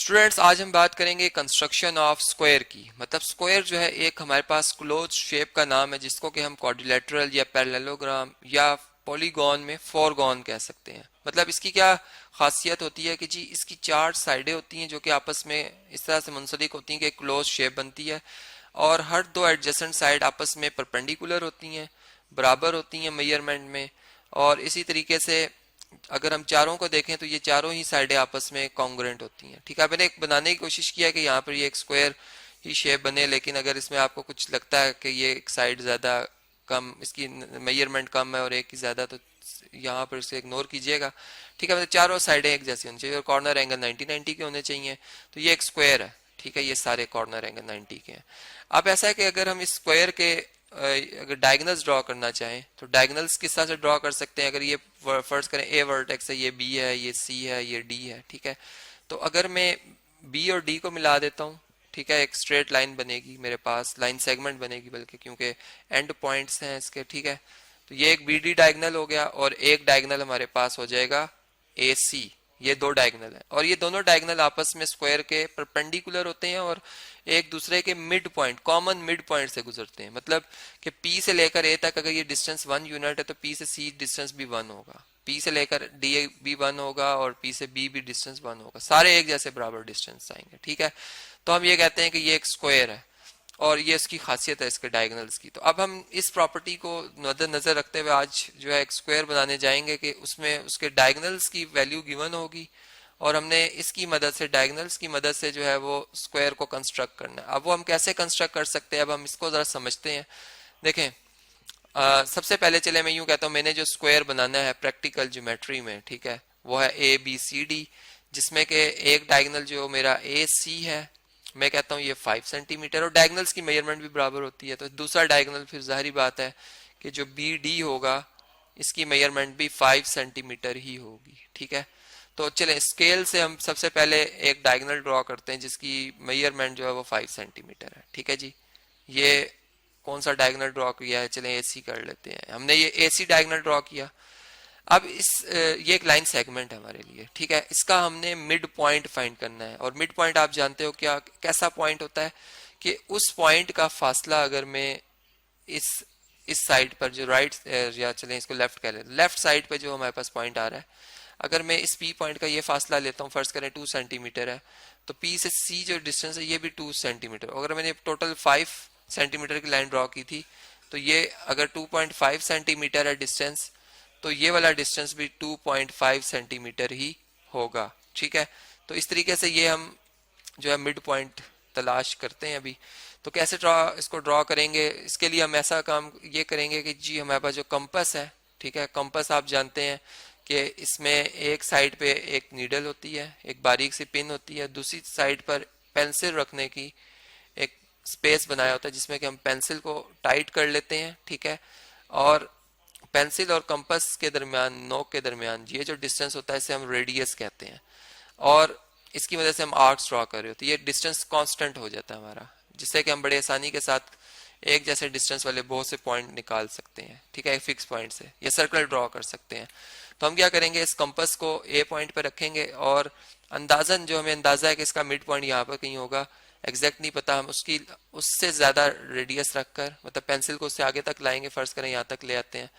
Students, आज हम बात करेंगे कंस्ट्रक्शन ऑफ स्क्वायर की। मतलब स्क्वायर जो है एक हमारे पास क्लोज शेप का नाम है जिसको कि हम क्वाड्रिलेटरल या पैरेललोग्राम या पॉलीगॉन में फोरगॉन कह सकते हैं। मतलब इसकी क्या खासियत होती है कि जी इसकी चार साइडें होती हैं जो कि आपस में इस तरह से मुंसलिक होती हैं कि एक क्लोज शेप बनती है और हर दो एडजेसेंट साइड आपस में परपेंडिकुलर होती हैं, बराबर होती हैं मेजरमेंट में। और इसी तरीके से अगर हम चारों को देखें तो ये चारों ही साइडें आपस में कॉन्ग्रुएंट होती हैं। ठीक है, मैंने एक बनाने की कोशिश किया कि यहाँ पर ये एक स्क्वायर ही शेप बने, लेकिन अगर इसमें आपको कुछ लगता है कि ये एक साइड ज़्यादा कम, इसकी मेजरमेंट कम है और एक ही ज़्यादा, तो यहाँ पर इसे इग्नोर कीजिएगा। ठीक है, मतलब चारों साइडें एक जैसी होनी चाहिए और कॉर्नर एंगल 90-90 के होने चाहिए। तो ये एक स्क्वायर है। ठीक है, ये सारे कॉर्नर एंगल 90 के हैं। अब ऐसा है कि अगर हम इस स्क्वायर के अगर डायगनल्स ड्रॉ करना चाहें तो डायगनल्स किस तरह से ड्रॉ कर सकते हैं। अगर ये फर्स्ट करें ए वर्टेक्स है, ये बी है, ये सी है, ये डी है। ठीक है, तो अगर मैं बी और डी को मिला देता हूँ, ठीक है, एक स्ट्रेट लाइन बनेगी मेरे पास, लाइन सेगमेंट बनेगी बल्कि, क्योंकि एंड पॉइंट्स हैं इसके। ठीक है, तो ये एक बी डी डायगनल हो गया और एक डायगनल हमारे पास हो जाएगा ए सी। ये दो डायगनल है और ये दोनों डायगनल आपस में स्क्वायर के परपेंडिकुलर होते हैं और एक दूसरे के mid point, common mid point से गुजरते हैं। मतलब कि P से लेकर A तक अगर ये डिस्टेंस 1 यूनिट है तो P से C डिस्टेंस भी 1 होगा, P से लेकर D भी 1 होगा और P से B भी डिस्टेंस 1 होगा, सारे एक जैसे बराबर डिस्टेंस आएंगे। ठीक है, तो हम ये कहते हैं कि ये एक स्क्वायर है और ये इसकी खासियत है इसके डायगनल्स की। तो अब हम इस प्रॉपर्टी को नजर रखते हुए आज जो है एक स्क्वायर बनाने जाएंगे कि उसमें उसके डायगनल्स की वैल्यू गिवन होगी और हमने इसकी मदद से, डायगनल्स की मदद से जो है वो स्क्वायर को कंस्ट्रक्ट करना है। अब वो हम कैसे कंस्ट्रक्ट कर सकते हैं, अब हम इसको जरा समझते हैं। देखें, सबसे पहले चले मैं यूं कहता हूं, मैंने जो स्क्वायर बनाना है प्रैक्टिकल ज्योमेट्री में, ठीक है, वो है ए बी सी डी, जिसमें के एक डायगनल जो मेरा ए सी है, मैं कहता हूँ ये 5 सेंटीमीटर और डायगनल्स की मेजरमेंट भी बराबर होती है। तो दूसरा डायगनल फिर जाहिर बात है कि जो बी डी होगा इसकी मेजरमेंट भी 5 सेंटीमीटर ही होगी। ठीक है, तो चलें स्केल से हम सबसे पहले एक डायगोनल ड्रॉ करते हैं जिसकी मेजरमेंट जो है वो 5 सेंटीमीटर है। ठीक है जी, ये कौन सा डायगोनल ड्रॉ किया है, चलें एसी कर लेते हैं। हमने ये एसी डायगोनल ड्रॉ किया। अब ये एक लाइन सेगमेंट है हमारे लिए। ठीक है, इसका हमने मिड पॉइंट फाइंड करना है और मिड पॉइंट आप जानते हो क्या, कैसा पॉइंट होता है कि उस पॉइंट का फासला अगर मैं इस इस साइड पर जो राइट, या चलें इसको लेफ्ट कह लेते, लेफ्ट साइड पे जो हमारे पास पॉइंट आ रहा है, अगर मैं इस पी पॉइंट का ये फासला लेता हूँ, फर्स्ट करें 2 सेंटीमीटर है, तो पी से सी जो डिस्टेंस है ये भी 2 सेंटीमीटर। अगर मैंने टोटल 5 सेंटीमीटर की लाइन ड्रॉ की थी तो ये अगर 2.5 सेंटीमीटर है डिस्टेंस, तो ये वाला डिस्टेंस भी 2.5 सेंटीमीटर ही होगा। ठीक है, तो इस तरीके से ये हम जो है मिड पॉइंट तलाश करते हैं अभी। तो कैसे इसको ड्रॉ करेंगे, इसके लिए हम ऐसा काम ये करेंगे कि जी हमारे पास जो कंपास है, ठीक है, कंपास आप जानते हैं कि इसमें एक साइड पे एक नीडल होती है, एक बारीक सी पिन होती है, दूसरी साइड पर पेंसिल रखने की एक स्पेस बनाया होता है जिसमें कि हम पेंसिल को टाइट कर लेते हैं। ठीक है, और पेंसिल और कंपास के दरमियान, नोक के दरमियान ये जो डिस्टेंस होता है इसे हम रेडियस कहते हैं और इसकी वजह से हम आर्क्स ड्रॉ कर रहे होते हैं। ये डिस्टेंस कांस्टेंट हो जाता है हमारा, जिससे कि हम बड़े आसानी के साथ एक जैसे डिस्टेंस वाले बहुत से पॉइंट निकाल सकते हैं। ठीक है, एक फिक्स पॉइंट से ये सर्कल ड्रॉ कर सकते हैं। तो हम क्या करेंगे, इस कंपास को ए पॉइंट पर रखेंगे और अंदाजन जो हमें अंदाजा है कि इसका मिड पॉइंट यहाँ पर कहीं होगा, एग्जैक्ट नहीं पता, हम उसकी उससे ज्यादा रेडियस रखकर, मतलब पेंसिल को उससे आगे तक लाएंगे, फर्ज करें यहाँ तक ले आते हैं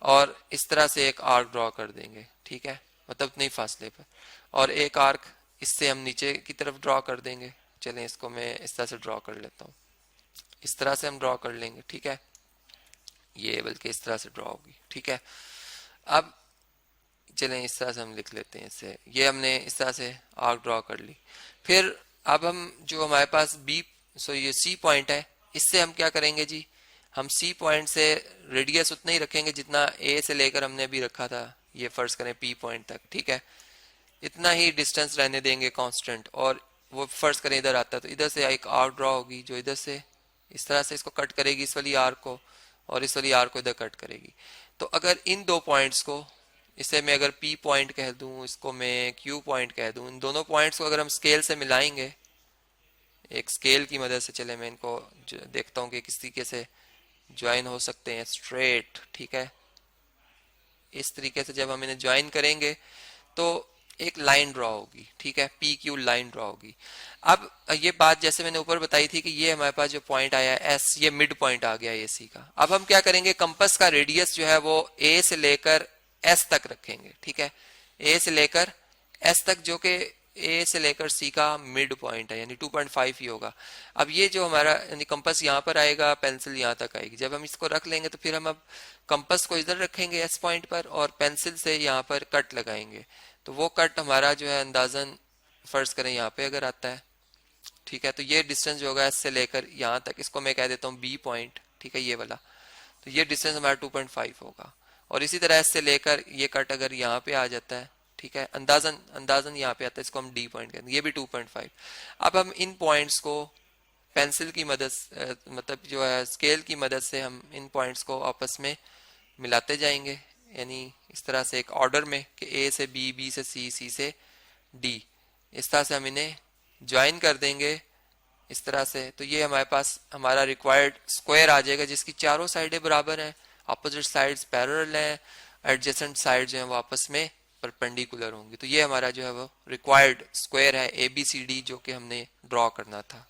और इस तरह से एक आर्क ड्रॉ कर देंगे। ठीक है, मतलब नहीं फासले पर, और एक आर्क इससे हम नीचे की तरफ ड्रॉ कर देंगे। चलें इसको मैं इस तरह से ड्रॉ कर लेता हूँ, इस तरह से हम ड्रॉ कर लेंगे। ठीक है, ये बल्कि इस तरह से ड्रॉ होगी। ठीक है, अब चलें इस तरह से हम लिख लेते हैं इसे, ये हमने इस तरह से आर्क ड्रॉ कर ली। फिर अब हम जो हमारे पास ये सी पॉइंट है, इससे हम क्या करेंगे जी, हम सी पॉइंट से रेडियस उतना ही रखेंगे जितना ए से लेकर हमने अभी रखा था, ये फर्ज करें पी पॉइंट तक। ठीक है, इतना ही डिस्टेंस रहने देंगे कांस्टेंट, और वो फर्ज करें इधर आता है तो इधर से एक आर्क ड्रॉ होगी जो इधर से इस तरह से इसको कट करेगी, इस वाली आर्क को, और इस वाली आर्क को इधर कट करेगी। तो अगर इन दो पॉइंट्स को, इसे मैं अगर पी पॉइंट कह दूं, इसको मैं क्यू पॉइंट कह दूं, इन दोनों पॉइंट्स को अगर हम स्केल से मिलाएंगे, एक स्केल की मदद से, चले मैं इनको देखता हूँ कि किस तरीके से ज्वाइन हो सकते हैं स्ट्रेट। ठीक है, इस तरीके से जब हम इन्हें ज्वाइन करेंगे तो एक लाइन ड्रॉ होगी, ठीक है, पी क्यू लाइन ड्रॉ होगी। अब ये बात जैसे मैंने ऊपर बताई थी कि ये हमारे पास जो पॉइंट आया एस, ये मिड पॉइंट आ गया एसी का। अब हम क्या करेंगे, कंपास का रेडियस जो है वो ए से लेकर एस तक रखेंगे, ठीक है, ए से लेकर एस तक, जो कि ए से लेकर सी का मिड पॉइंट है, यानी 2.5 ही होगा। अब ये जो हमारा यानी कंपास यहाँ पर आएगा, पेंसिल यहाँ तक आएगी। जब हम इसको रख लेंगे तो फिर हम अब कंपास को इधर रखेंगे एस पॉइंट पर और पेंसिल से यहाँ पर कट लगाएंगे। तो वो कट हमारा जो है अंदाजन फर्ज करें यहाँ पे अगर आता है, ठीक है, तो ये डिस्टेंस जो होगा एस से लेकर यहाँ तक, इसको मैं कह देता हूँ बी पॉइंट, ठीक है, ये वाला। तो ये डिस्टेंस हमारा 2.5 होगा। और इसी तरह एस से लेकर ये कट अगर यहाँ पे आ जाता है, ठीक है, अंदाजन अंदाजन यहाँ पे आता है, इसको हम डी पॉइंट कहते हैं, ये भी 2.5। अब हम इन पॉइंट्स को पेंसिल की मदद मतलब जो है स्केल की मदद से हम इन पॉइंट्स को आपस में मिलाते जाएंगे, यानी इस तरह से एक ऑर्डर में कि ए से बी, बी से सी, सी से डी, इस तरह से हम इन्हें ज्वाइन कर देंगे इस तरह से। तो ये हमारे पास हमारा रिक्वायर्ड स्क्वायर आ जाएगा जिसकी चारों साइडें बराबर हैं, अपोजिट साइड्स पैरेलल हैं, एडजेसेंट साइड जो है वो आपस में परपेंडिकुलर होंगी। तो ये हमारा जो है वो रिक्वायर्ड स्क्वायर है ABCD जो कि हमने ड्रॉ करना था।